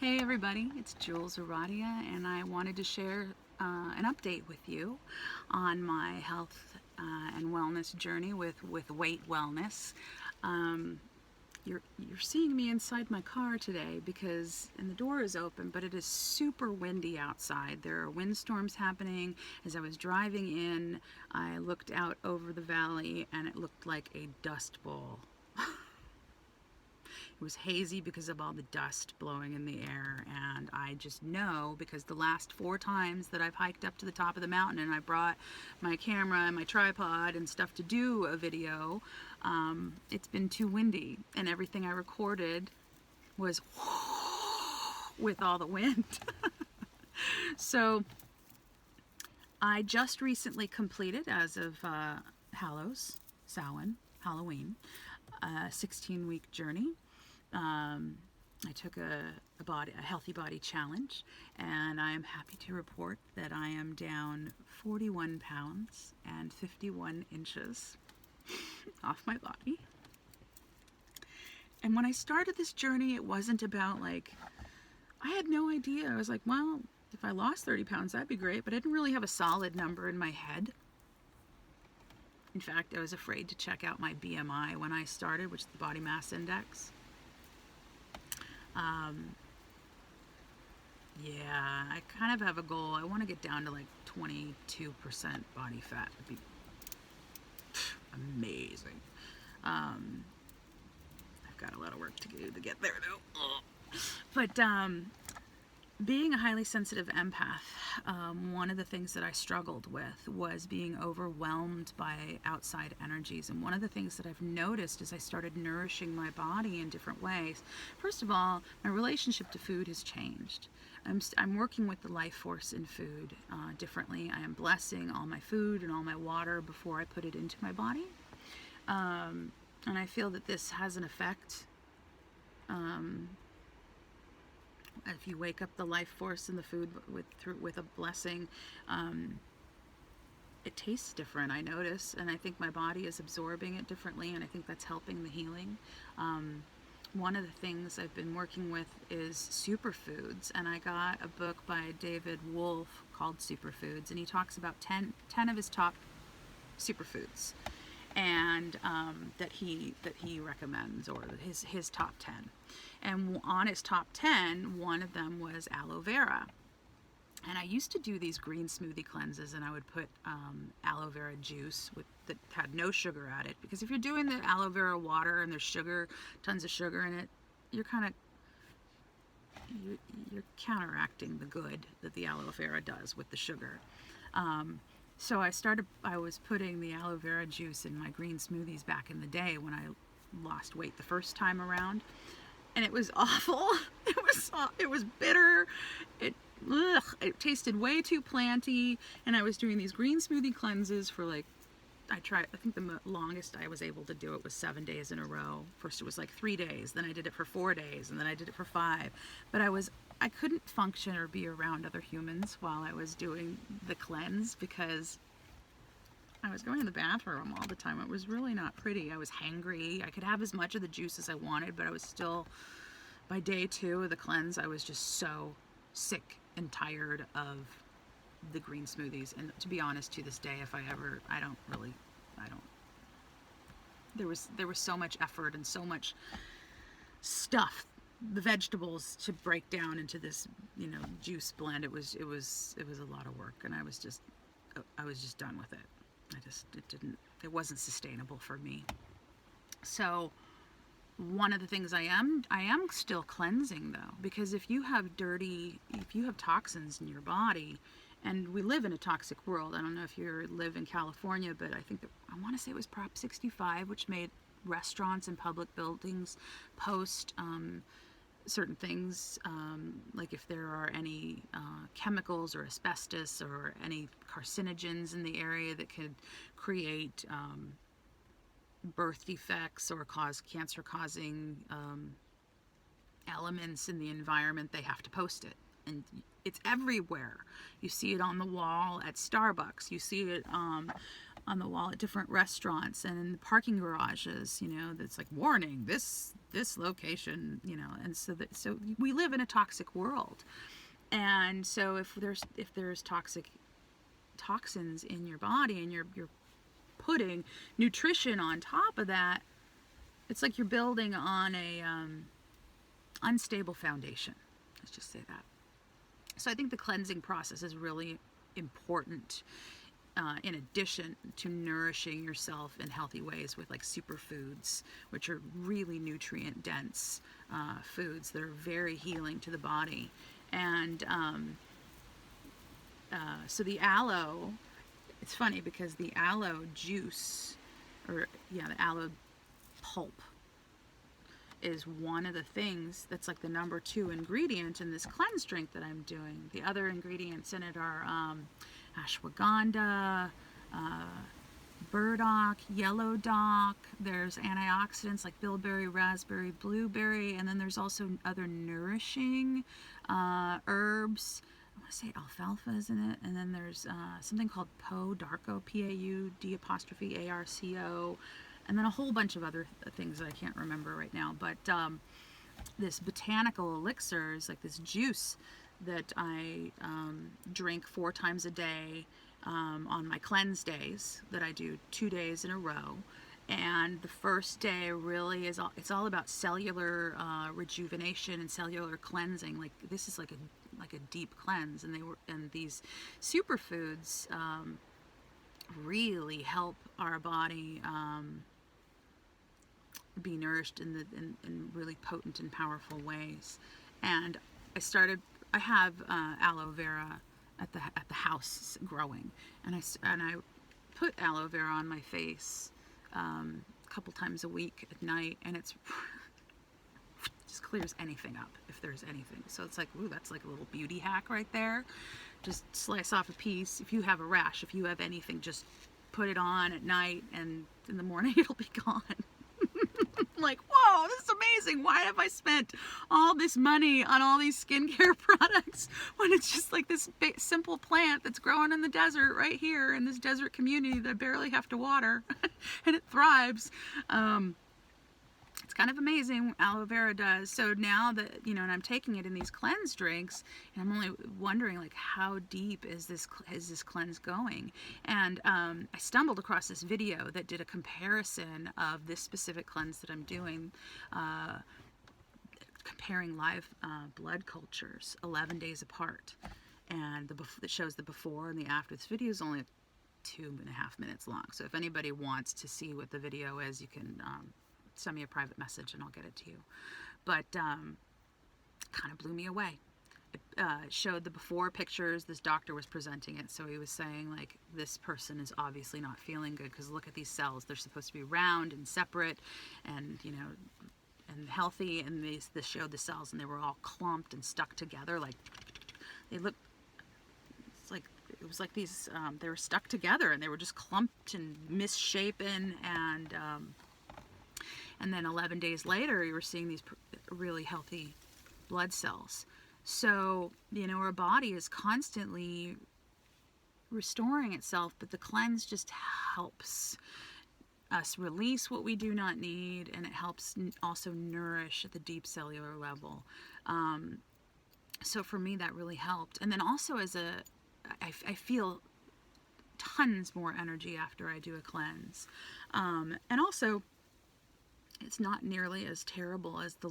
Hey everybody, it's Jules Aradia, and I wanted to share an update with you on my health and wellness journey with weight wellness. Um, you're seeing me inside my car today because, and the door is open, but it is super windy outside. There are windstorms happening. As I was driving in, I looked out over the valley and it looked like a dust bowl. It was hazy because of all the dust blowing in the air, and I just know because the last 4 times that I've hiked up to the top of the mountain and I brought my camera and my tripod and stuff to do a video, it's been too windy, and everything I recorded was with all the wind. So I just recently completed, as of Halloween, a 16-week journey. I took a healthy body challenge, and I am happy to report that I am down 41 pounds and 51 inches off my body. And when I started this journey, it wasn't about I had no idea. I was like, well, if I lost 30 pounds, that'd be great, but I didn't really have a solid number in my head. In fact, I was afraid to check out my BMI when I started, which is the body mass index. Yeah, I kind of have a goal. I want to get down to 22% body fat. It'd be amazing. I've got a lot of work to do to get there though. But being a highly sensitive empath, one of the things that I struggled with was being overwhelmed by outside energies. And one of the things that I've noticed is I started nourishing my body in different ways. First of all, my relationship to food has changed. I'm working with the life force in food differently. I am blessing all my food and all my water before I put it into my body. And I feel that this has an effect. If you wake up the life force in the food with a blessing, it tastes different, I notice, and I think my body is absorbing it differently, and I think that's helping the healing. One of the things I've been working with is superfoods, and I got a book by David Wolfe called Superfoods, and he talks about 10 of his top superfoods, and that he recommends, or his top 10. And on his top 10, one of them was aloe vera. And I used to do these green smoothie cleanses, and I would put aloe vera juice that had no sugar at it, because if you're doing the aloe vera water and there's sugar, tons of sugar in it, you're counteracting the good that the aloe vera does with the sugar. So I was putting the aloe vera juice in my green smoothies back in the day when I lost weight the first time around, and it was awful. It was bitter. It tasted way too planty, and I was doing these green smoothie cleanses for I think the longest I was able to do it was 7 days in a row. First it was 3 days, then I did it for 4 days, and then I did it for 5. But I couldn't function or be around other humans while I was doing the cleanse because I was going to the bathroom all the time. It was really not pretty. I was hangry. I could have as much of the juice as I wanted, but I was still, by day 2 of the cleanse, I was just so sick and tired of the green smoothies. And to be honest, to this day, there was so much effort and so much stuff, the vegetables, to break down into this juice blend. It was a lot of work, and I was just done with it. It wasn't sustainable for me. So one of the things I am still cleansing though, because if you have toxins in your body, and we live in a toxic world. I don't know if you live in California, but I think I want to say it was Prop 65, which made restaurants and public buildings post certain things, like if there are any chemicals or asbestos or any carcinogens in the area that could create birth defects or cause cancer-causing elements in the environment, they have to post it. And it's everywhere. You see it on the wall at Starbucks. You see it on the wall at different restaurants and in the parking garages. That's warning, this this location, you know, and so we live in a toxic world. And so if there's toxins in your body, and you're putting nutrition on top of that, it's like you're building on a unstable foundation. Let's just say that. So I think the cleansing process is really important, in addition to nourishing yourself in healthy ways with like superfoods, which are really nutrient dense foods that are very healing to the body. And so the aloe, it's funny because the aloe juice, or yeah, the aloe pulp, is one of the things that's like the number 2 ingredient in this cleanse drink that I'm doing. The other ingredients in it are ashwagandha, burdock, yellow dock. There's antioxidants like bilberry, raspberry, blueberry, and then there's also other nourishing herbs. I want to say alfalfa is in it, and then there's something called Darco, P-A-U-D-A-R-C-O, and then a whole bunch of other things that I can't remember right now. But this botanical elixir is like this juice that I drink 4 times a day on my cleanse days that I do 2 days in a row. And the first day really is it's all about cellular rejuvenation and cellular cleansing. Like this is like a deep cleanse, and these superfoods really help our body be nourished in really potent and powerful ways. And I have aloe vera at the house growing, and I put aloe vera on my face a couple times a week at night, and it's just clears anything up if there's anything. So it's like, ooh, that's like a little beauty hack right there. Just slice off a piece. If you have a rash, if you have anything, just put it on at night, and in the morning it'll be gone. Like, whoa, this is amazing. Why have I spent all this money on all these skincare products when it's just like this simple plant that's growing in the desert right here in this desert community that I barely have to water and it thrives. It's kind of amazing what aloe vera does. So now that, you know, and I'm taking it in these cleanse drinks, and I'm only wondering like how deep is this cleanse going? And I stumbled across this video that did a comparison of this specific cleanse that I'm doing, comparing live blood cultures 11 days apart, and it shows the before and the after. This video is only 2.5 minutes long, so if anybody wants to see what the video is, you can send me a private message and I'll get it to you. But kind of blew me away. It showed the before pictures. This doctor was presenting it, so he was saying like, this person is obviously not feeling good because look at these cells. They're supposed to be round and separate and, you know, and healthy, and this showed the cells and they were all clumped and stuck together. Like they looked, it was like these they were stuck together and they were just clumped and misshapen, and then 11 days later, you were seeing these really healthy blood cells. So, you know, our body is constantly restoring itself, but the cleanse just helps us release what we do not need, and it helps also nourish at the deep cellular level. So for me, that really helped. And then also I feel tons more energy after I do a cleanse. And also, it's not nearly as terrible as the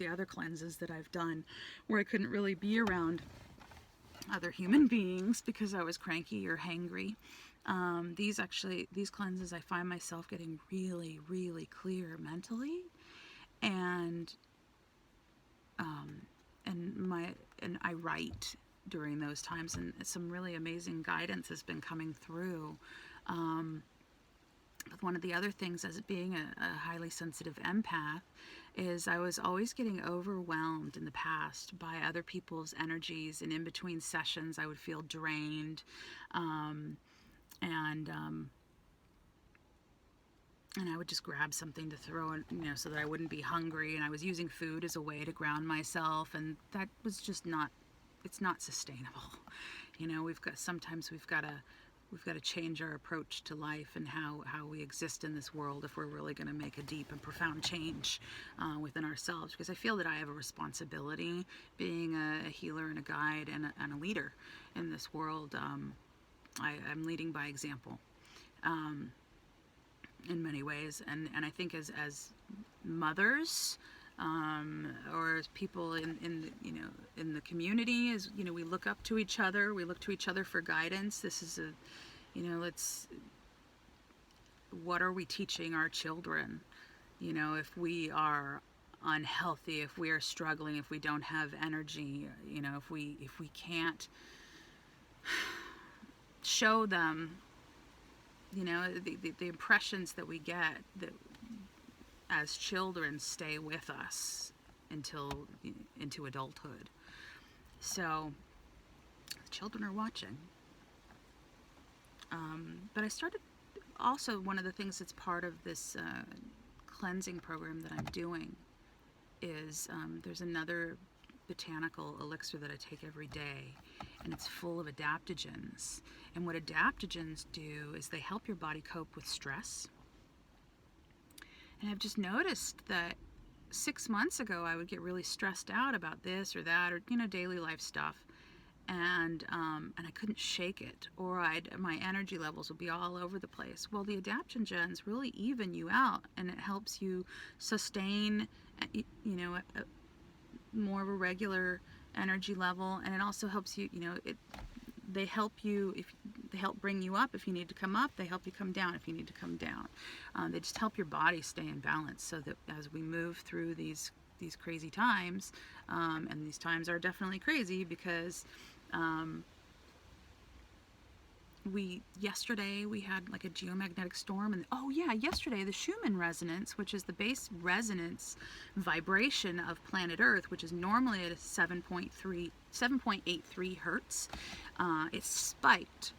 other cleanses that I've done, where I couldn't really be around other human beings because I was cranky or hangry. These cleanses, I find myself getting really, really clear mentally, and I write during those times, and some really amazing guidance has been coming through. But one of the other things, as being a highly sensitive empath, is I was always getting overwhelmed in the past by other people's energies, and in between sessions I would feel drained, and I would just grab something to throw in, you know, so that I wouldn't be hungry, and I was using food as a way to ground myself, and that was just it's not sustainable. You know, sometimes we've got to we've got to change our approach to life and how we exist in this world if we're really going to make a deep and profound change within ourselves. Because I feel that I have a responsibility, being a healer and a guide and a leader in this world. I'm leading by example in many ways, and I think as mothers, or as people in the community, as we look up to each other, we look to each other for guidance. This is what are we teaching our children? If we are unhealthy, if we are struggling, if we don't have energy, if we can't show them, the impressions that we get that as children stay with us into adulthood. So children are watching. But I started also, one of the things that's part of this cleansing program that I'm doing is there's another botanical elixir that I take every day, and it's full of adaptogens. And what adaptogens do is they help your body cope with stress. And I've just noticed that 6 months ago I would get really stressed out about this or that, or daily life stuff, and I couldn't shake it, or my energy levels would be all over the place. Well, the adaptogens really even you out, and it helps you sustain more of a regular energy level, and it also helps you, they help bring you up if you need to come up. They help you come down if you need to come down. They just help your body stay in balance, so that as we move through these crazy times, and these times are definitely crazy because yesterday we had like a geomagnetic storm, and yesterday the Schumann resonance, which is the base resonance vibration of planet Earth, which is normally at a 7.83 hertz, it spiked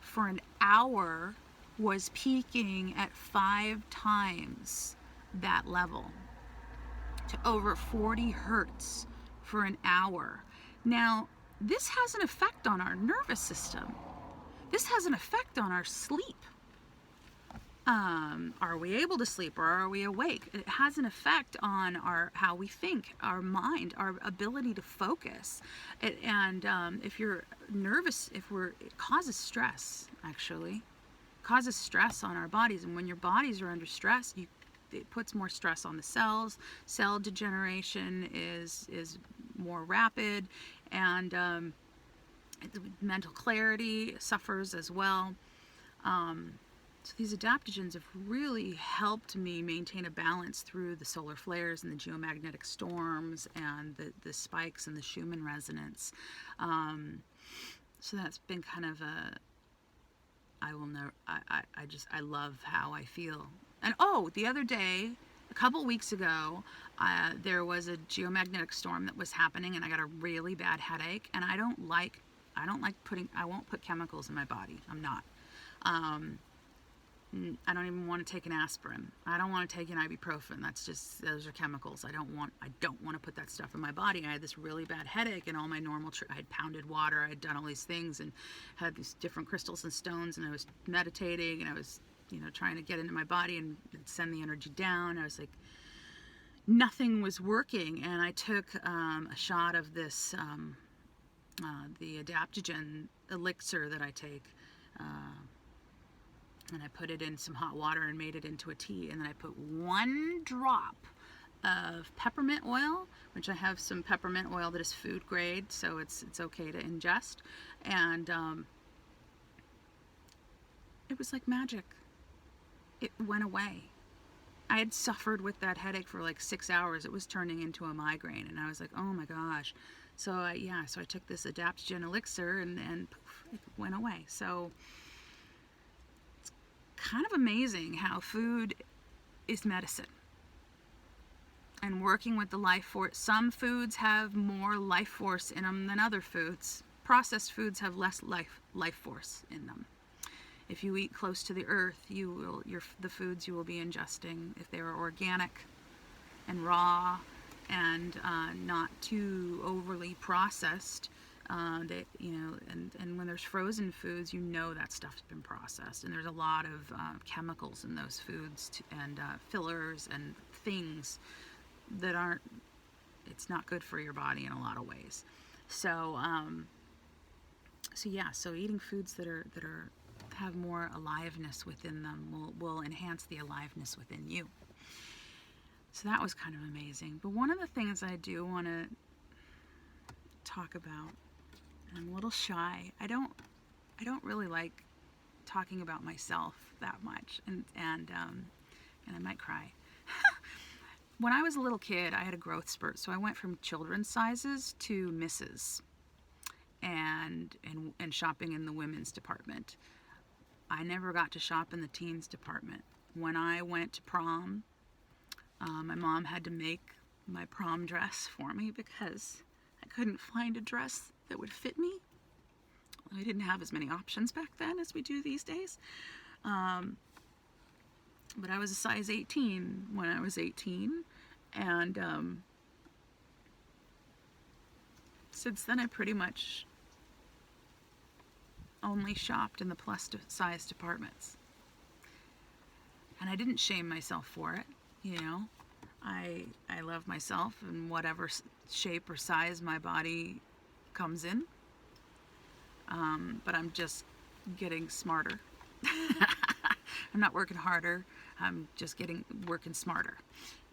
for an hour, was peaking at 5 times that level, to over 40 hertz for an hour. Now, this has an effect on our nervous system. This has an effect on our sleep. Are we able to sleep, or are we awake? It has an effect on how we think, our mind, our ability to focus. If you're nervous, it causes stress, actually. It causes stress on our bodies. And when your bodies are under stress, it puts more stress on the cells. Cell degeneration is more rapid, and mental clarity suffers as well. So these adaptogens have really helped me maintain a balance through the solar flares and the geomagnetic storms and the spikes and the Schumann resonance. So that's been kind of I love how I feel. And the other day, a couple weeks ago, there was a geomagnetic storm that was happening, and I got a really bad headache. And I won't put chemicals in my body. I'm not. I don't even want to take an aspirin. I don't want to take an ibuprofen. Those are chemicals. I don't want to put that stuff in my body. I had this really bad headache, and all my I had pounded water. I had done all these things and had these different crystals and stones, and I was meditating, and I was trying to get into my body and send the energy down. I was like, nothing was working, and I took a shot of this the adaptogen elixir that I take, and I put it in some hot water and made it into a tea, and then I put 1 drop of peppermint oil, which I have some peppermint oil that is food grade, so it's okay to ingest, and it was like magic. It went away. I had suffered with that headache for like 6 hours. It was turning into a migraine, and I was like, oh my gosh. So I took this adaptogen elixir, and poof, it went away. So it's kind of amazing how food is medicine. And working with the life force, some foods have more life force in them than other foods. Processed foods have less life force in them. If you eat close to the earth, the foods you will be ingesting, if they are organic and raw and not too overly processed, And when there's frozen foods, that stuff's been processed, and there's a lot of chemicals in those foods and fillers and things that aren't. It's not good for your body in a lot of ways. So, so eating foods that have more aliveness within them will enhance the aliveness within you. So that was kind of amazing. But one of the things I do want to talk about, I'm a little shy. I don't really like talking about myself that much, and I might cry. When I was a little kid, I had a growth spurt, so I went from children's sizes to misses, and shopping in the women's department. I never got to shop in the teens department. When I went to prom, my mom had to make my prom dress for me because I couldn't find a dress that would fit me. We didn't have as many options back then as we do these days. But I was a size 18 when I was 18, and since then I pretty much only shopped in the plus size departments. And I didn't shame myself for it, I love myself in whatever shape or size my body comes in. But I'm just getting smarter. I'm not working harder. I'm just working smarter,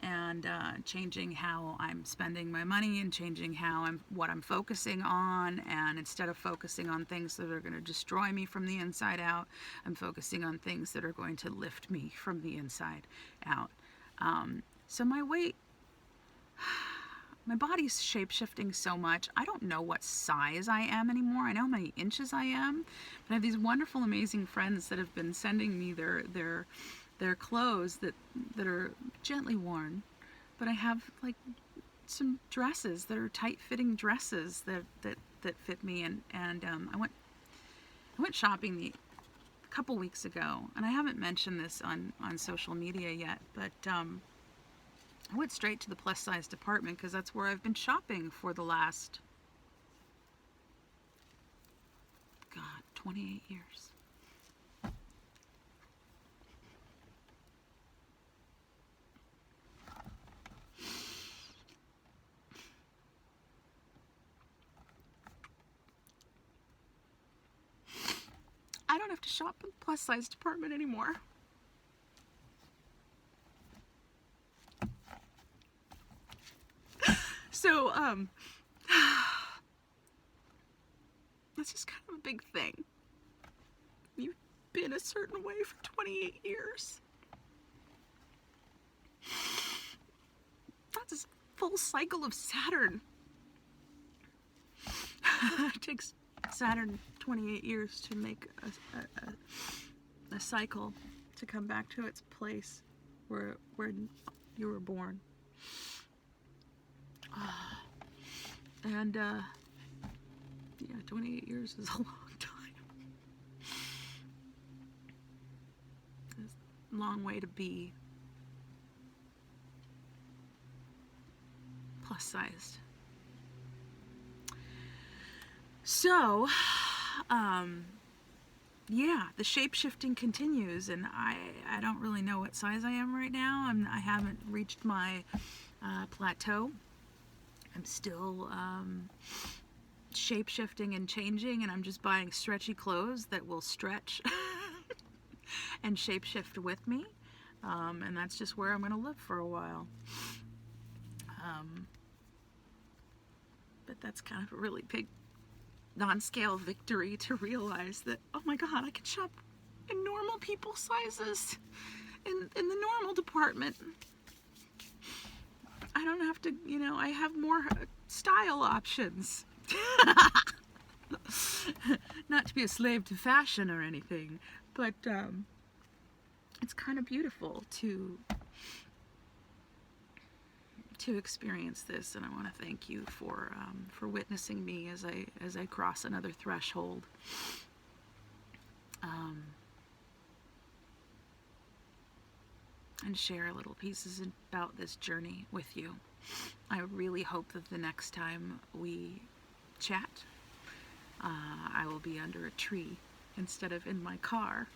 and changing how I'm spending my money, and changing what I'm focusing on. And instead of focusing on things that are going to destroy me from the inside out, I'm focusing on things that are going to lift me from the inside out. So my weight, my body's shape-shifting so much. I don't know what size I am anymore. I know how many inches I am, but I have these wonderful, amazing friends that have been sending me their clothes that are gently worn. But I have like some dresses that are tight-fitting dresses that fit me, and I went shopping a couple weeks ago, and I haven't mentioned this on social media yet, but I went straight to the plus size department because that's where I've been shopping for the last 28 years. I don't have to shop in the plus size department anymore. So, that's just kind of a big thing. You've been a certain way for 28 years. That's a full cycle of Saturn. It takes Saturn 28 years to make a cycle to come back to its place where you were born. And 28 years is a long time. It's a long way to be plus sized. So, the shape shifting continues, and I don't really know what size I am right now. I haven't reached my plateau. I'm still shape shifting and changing, and I'm just buying stretchy clothes that will stretch and shape shift with me, and that's just where I'm going to live for a while. But that's kind of a really big non-scale victory to realize that, oh my God, I can shop in normal people sizes in the normal department. I don't have to, I have more style options. Not to be a slave to fashion or anything, but it's kind of beautiful to experience this, and I want to thank you for witnessing me as I cross another threshold. And share little pieces about this journey with you. I really hope that the next time we chat, I will be under a tree instead of in my car.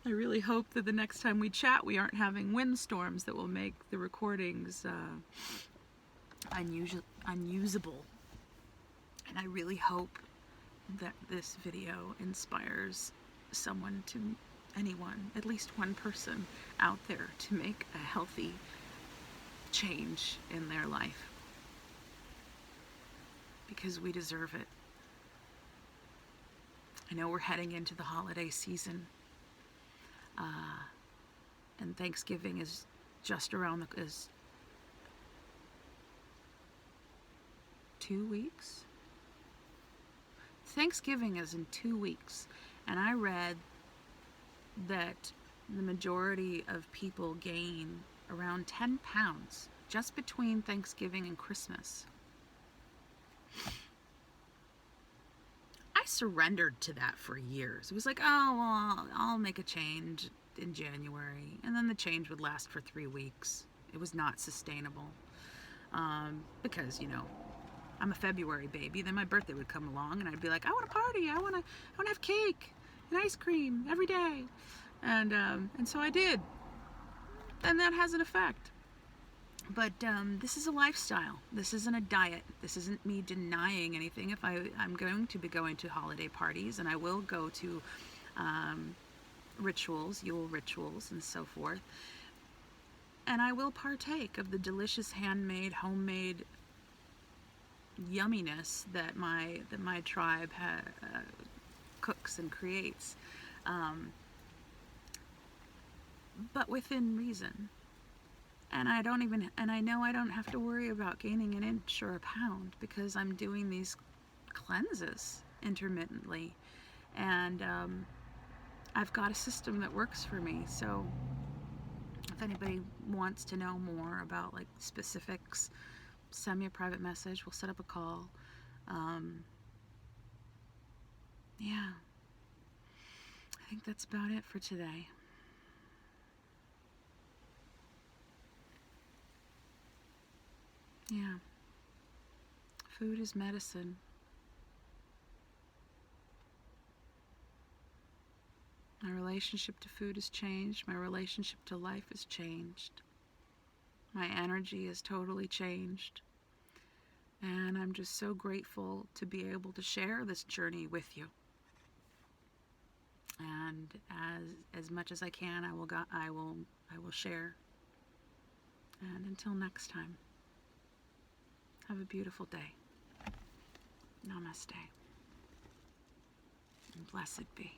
I really hope that the next time we chat, we aren't having windstorms that will make the recordings unusable. And I really hope that this video inspires anyone, at least one person out there, to make a healthy change in their life. Because we deserve it. I know we're heading into the holiday season. And Thanksgiving is just around is 2 weeks. Thanksgiving is in 2 weeks, and I read that the majority of people gain around 10 pounds just between Thanksgiving and Christmas. I surrendered to that for years. It was like, oh, well, I'll make a change in January, and then the change would last for 3 weeks. It was not sustainable, because, you know, I'm a February baby. Then my birthday would come along, and I'd be like, I want to party. I want to have cake and ice cream every day, and so I did, and that has an effect. But this is a lifestyle. This isn't a diet. This isn't me denying anything. If I'm going to be going to holiday parties, and I will go to rituals, Yule rituals, and so forth, and I will partake of the delicious handmade, homemade yumminess that my tribe cooks and creates, but within reason. And I know I don't have to worry about gaining an inch or a pound, because I'm doing these cleanses intermittently, and I've got a system that works for me. So if anybody wants to know more about like specifics, send me a private message. We'll set up a call. Yeah, I think that's about it for today. Yeah. Food is medicine. My relationship to food has changed. My relationship to life has changed. My energy has totally changed. And I'm just so grateful to be able to share this journey with you. And as much as I can, I will share. And until next time, have a beautiful day. Namaste. And blessed be.